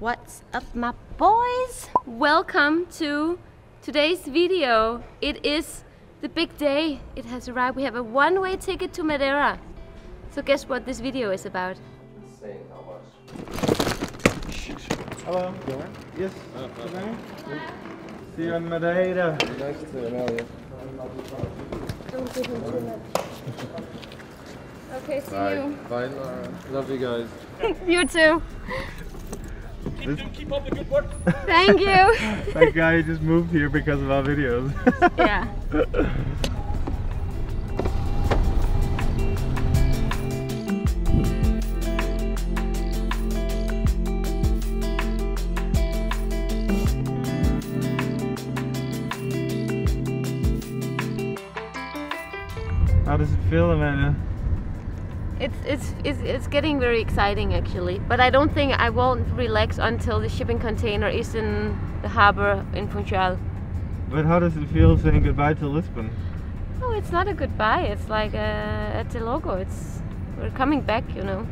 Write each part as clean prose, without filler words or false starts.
What's up, my boys? Welcome to today's video. It is the big day. It has arrived. We have a one-way ticket to Madeira. So guess what this video is about? Saying how much? Hello. Yes. Okay. See you in Madeira. Nice to know you. Don't give him too much. Okay, see you. Bye, Laura. Love you guys. You too. Keep up the good work. Thank you. That guy just moved here because of our videos. Yeah. How does it feel, Amanda? It's getting very exciting actually, but I don't think I won't relax until the shipping container is in the harbor in Portugal. But how does it feel saying goodbye to Lisbon? Oh, it's not a goodbye. It's like at the logo. We're coming back, you know.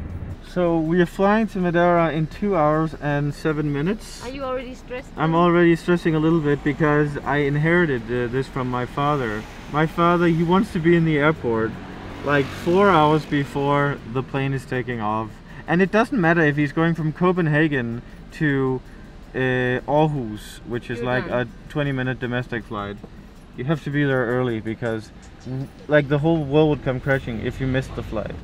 So we are flying to Madeira in 2 hours and 7 minutes. Are you already stressed? I'm already stressing a little bit because I inherited this from my father. My father, he wants to be in the airport like 4 hours before the plane is taking off. And it doesn't matter if he's going from Copenhagen to Aarhus, which is like a 20-minute domestic flight. You have to be there early because like the whole world would come crashing if you missed the flight.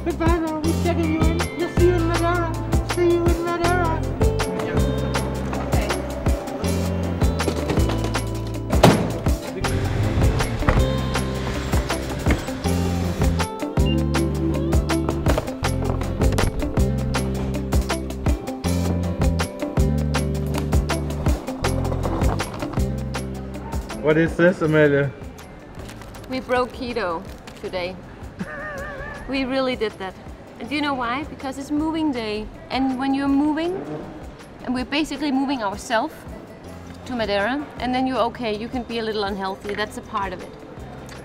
Goodbye now, we're checking you in. We'll see you in Madeira. See you in Madeira. Okay. What is this, Amelia? We broke keto today. We really did that. And do you know why? Because it's moving day. And when you're moving, and we're basically moving ourselves to Madeira, and then you're okay, you can be a little unhealthy. That's a part of it.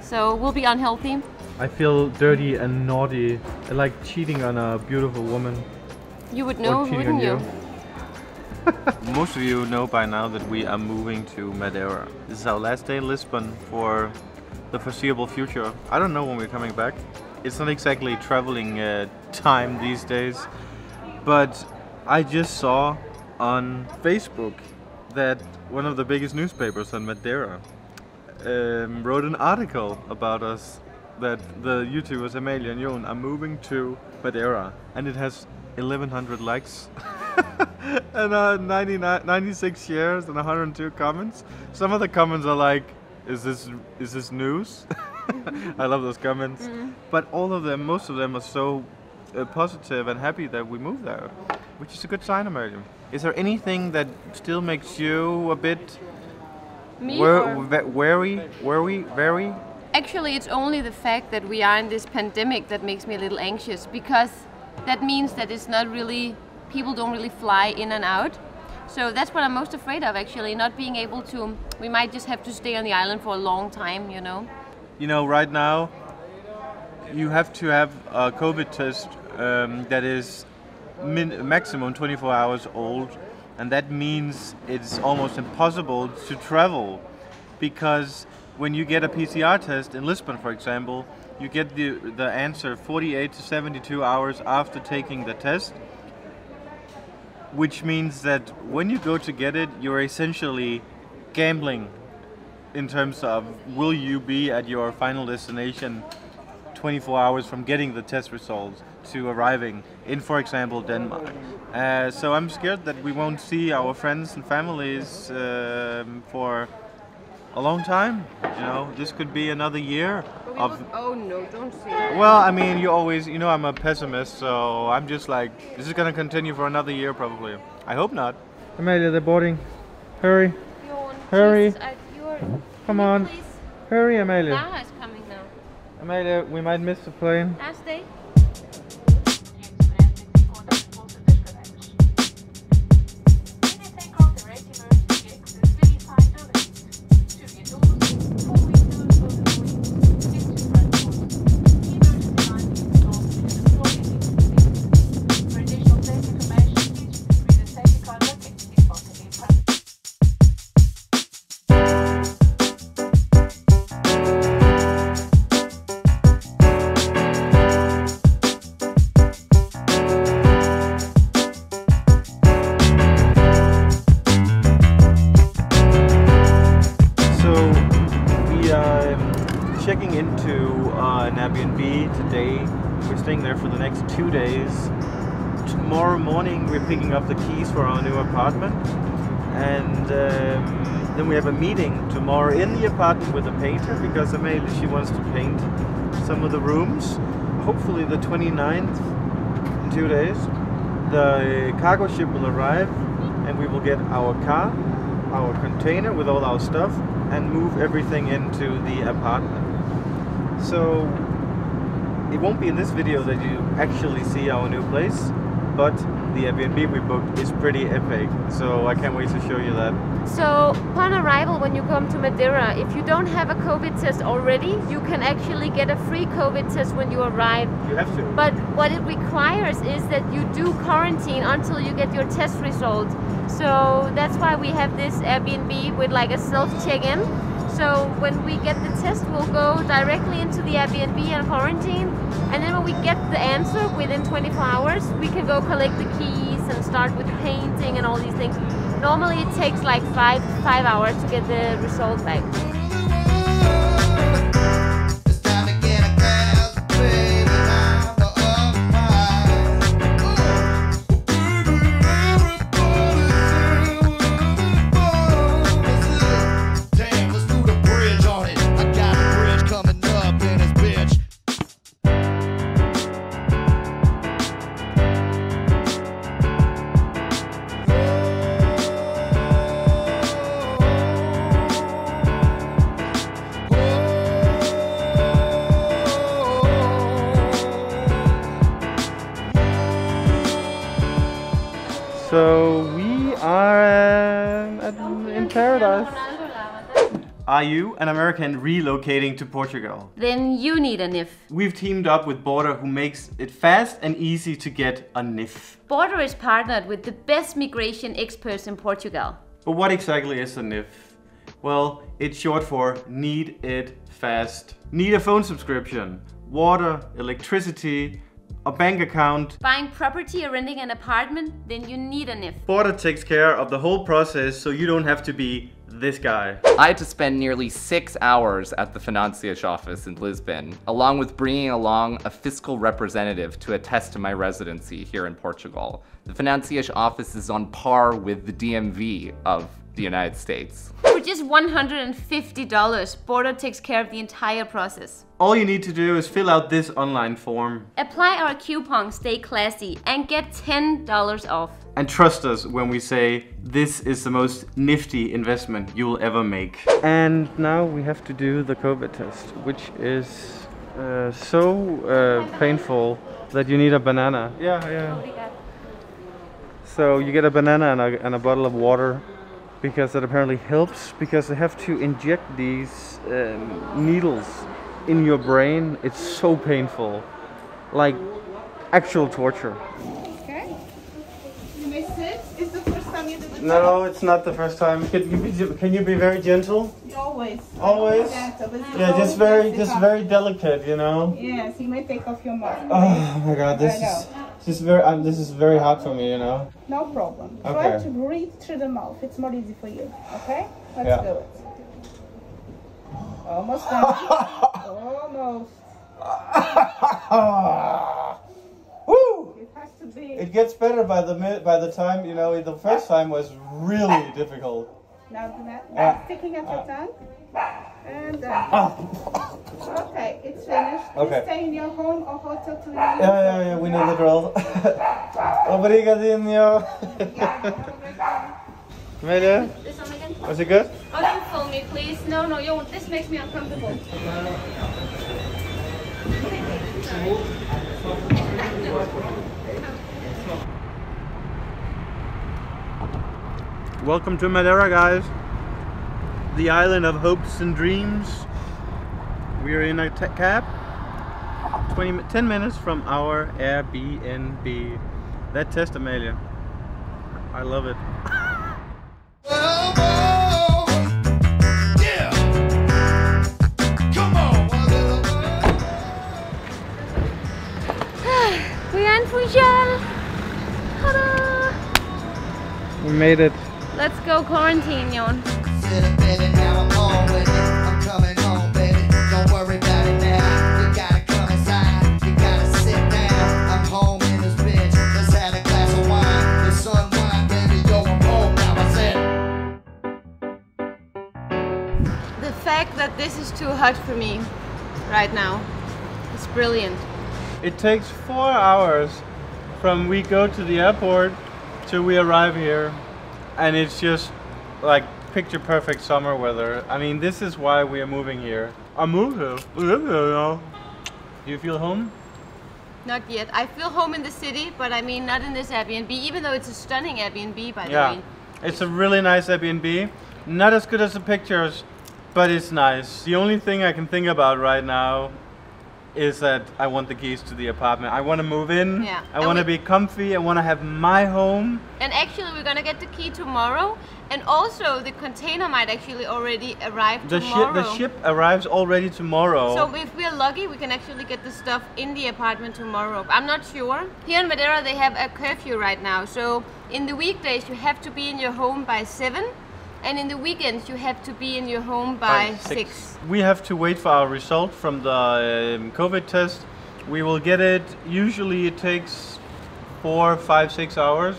So we'll be unhealthy. I feel dirty and naughty, like cheating on a beautiful woman. You would know, wouldn't you? Most of you know by now that we are moving to Madeira. This is our last day in Lisbon for the foreseeable future. I don't know when we're coming back. It's not exactly traveling time these days, but I just saw on Facebook that one of the biggest newspapers on Madeira wrote an article about us, that the YouTubers Amelia and Jon are moving to Madeira, and it has 1100 likes and 96 shares and 102 comments. Some of the comments are like, is this news? I love those comments. But all of them, most of them are so positive and happy that we moved there, which is a good sign, Amelia. Is there anything that still makes you a bit wary? Actually, it's only the fact that we are in this pandemic that makes me a little anxious, because that means that it's not really, people don't really fly in and out. So that's what I'm most afraid of, actually, not being able to, we might just have to stay on the island for a long time, you know. You know, right now, you have to have a COVID test that is maximum 24 hours old, and that means it's almost impossible to travel, because when you get a PCR test in Lisbon, for example, you get the answer 48 to 72 hours after taking the test, which means that when you go to get it, you're essentially gambling in terms of will you be at your final destination 24 hours from getting the test results to arriving in, for example, Denmark. So I'm scared that we won't see our friends and families for a long time. You know, this could be another year of... Oh no, don't say that. Well, I mean, you always, you know, I'm a pessimist, so I'm just like, this is gonna continue for another year probably. I hope not. Amelia, they're boarding. Hurry. Hurry. Come on. Please? Hurry, Amelia. Lara is coming now. Amelia, we might miss the plane. Last day. Airbnb today. We're staying there for the next 2 days. Tomorrow morning we're picking up the keys for our new apartment, and then we have a meeting tomorrow in the apartment with a painter, because Amalie, she wants to paint some of the rooms. Hopefully the 29th, in 2 days. The cargo ship will arrive and we will get our car, our container with all our stuff, and move everything into the apartment. So it won't be in this video that you actually see our new place, but the Airbnb we booked is pretty epic, so I can't wait to show you that. So upon arrival, when you come to Madeira, if you don't have a COVID test already, you can actually get a free COVID test when you arrive. You have to. But what it requires is that you do quarantine until you get your test result. So that's why we have this Airbnb with like a self-check-in. So when we get the test, we'll go directly into the Airbnb and quarantine. And then when we get the answer within 24 hours, we can go collect the keys and start with the painting and all these things. Normally it takes like five hours to get the result back. So we are in paradise. Are you an American relocating to Portugal? Then you need a NIF. We've teamed up with Border, who makes it fast and easy to get a NIF. Border is partnered with the best migration experts in Portugal. But what exactly is a NIF? Well, it's short for Need It Fast. Need a phone subscription, water, electricity, a bank account. Buying property or renting an apartment, then you need a NIF. Border takes care of the whole process, so you don't have to be this guy. I had to spend nearly 6 hours at the Financias office in Lisbon, along with bringing along a fiscal representative to attest to my residency here in Portugal. The Financias office is on par with the DMV of the United States. For just $150, Border takes care of the entire process. All you need to do is fill out this online form. Apply our coupon Stay Classy and get $10 off. And trust us when we say this is the most nifty investment you'll ever make. And now we have to do the COVID test, which is so painful that you need a banana. Yeah. So you get a banana and a bottle of water, because that apparently helps, because they have to inject these needles in your brain. It's so painful, like actual torture. Okay. You may sit. Is the first time you do the No, it's not the first time. Can you be very gentle? Always. Always? Yeah, just very delicate, you know. Yes, you may take off your mask. Oh my God, this is very hard for me, you know. No problem. Okay. Try to breathe through the mouth. It's more easy for you. Okay? Let's do it. Almost done. Almost. Woo! It has to be. It gets better by the time, you know. The first time was really difficult. Now sticking at your tongue. And okay, it's finished. Okay. Please stay in your home or hotel till you Yeah, we know the drill. Obrigadinho. Amelia, This one again? was it good? Oh, don't film me, please. No, this makes me uncomfortable. Welcome to Madeira, guys. The island of hopes and dreams. We are in a cab, 10 minutes from our Airbnb. That test, Amelia, I love it. We are in Portugal. Ta-da! We made it. Let's go quarantine, Jon. Now I'm on with it. I'm coming home, baby. Don't worry about it now. You gotta come and fact that this is too hot for me right now. It's brilliant. It takes 4 hours from we go to the airport till we arrive here, and it's just like picture perfect summer weather. I mean, this is why we are moving here. I moved here. Do you feel home? Not yet. I feel home in the city, but I mean not in this Airbnb, even though it's a stunning Airbnb, by the way. It's a really nice Airbnb. Not as good as the pictures, but it's nice. The only thing I can think about right now is that I want the keys to the apartment. I want to move in. Yeah. I want to be comfy. I want to have my home. And actually we're gonna get the key tomorrow, and also the container might actually already arrive tomorrow. The ship arrives already tomorrow. So if we're lucky, we can actually get the stuff in the apartment tomorrow. I'm not sure. Here in Madeira they have a curfew right now, so in the weekdays you have to be in your home by 7, and in the weekends you have to be in your home by 6. We have to wait for our result from the COVID test. We will get it. Usually it takes 4, 5, 6 hours.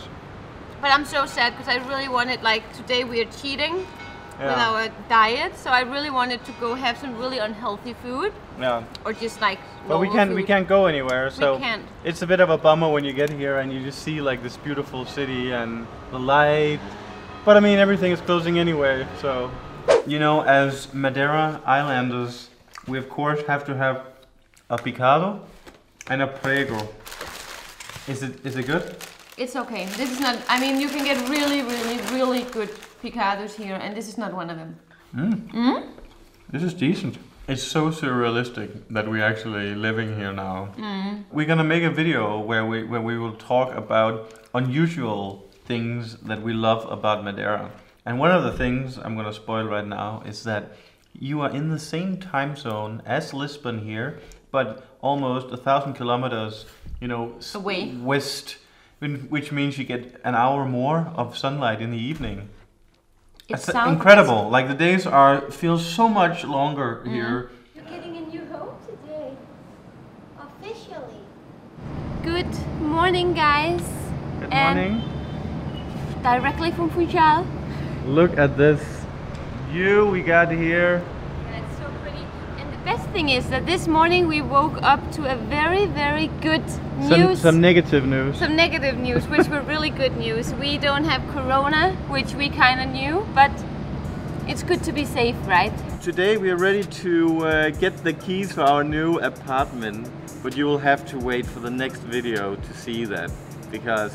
But I'm so sad because I really wanted, like today we are cheating with our diet, so I really wanted to go have some really unhealthy food. Yeah. Or just like But we can't go anywhere, so we can't. It's a bit of a bummer when you get here and you just see like this beautiful city and the light. But I mean, everything is closing anyway, so. You know, as Madeira Islanders, we of course have to have a picado and a prego. Is it good? It's okay. This is not, I mean, you can get really, really, really good picados here, and this is not one of them. This is decent. It's so surrealistic that we're actually living here now. We're gonna make a video where we will talk about unusual things that we love about Madeira. And one of the things I'm gonna spoil right now is that you are in the same time zone as Lisbon here, but almost 1,000 kilometers, you know, away west, which means you get an hour more of sunlight in the evening. It's incredible. Like the days feel so much longer here. You're getting a new home today, officially. Good morning, guys. Good morning. Directly from Portugal. Look at this view we got here. Yeah, it's so pretty. And the best thing is that this morning we woke up to a very, very good news. Some negative news. Some negative news, which were really good news. We don't have corona, which we kind of knew, but it's good to be safe, right? Today we are ready to get the keys for our new apartment, but you will have to wait for the next video to see that, because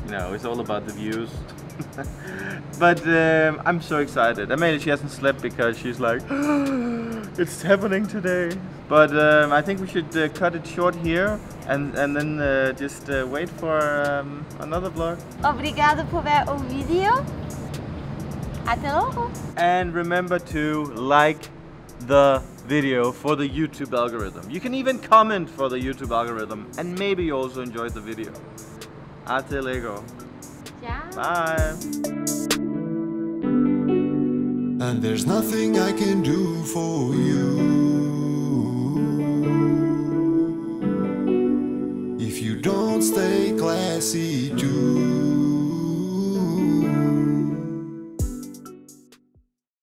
you know, it's all about the views. But I'm so excited. Amelia, she hasn't slept because she's like, it's happening today. But I think we should cut it short here and then just wait for another vlog. Obrigado por ver o vídeo. Até logo. And remember to like the video for the YouTube algorithm. You can even comment for the YouTube algorithm, and maybe you also enjoyed the video. Até logo. Ciao. Bye. And there's nothing I can do for you if you don't stay classy too.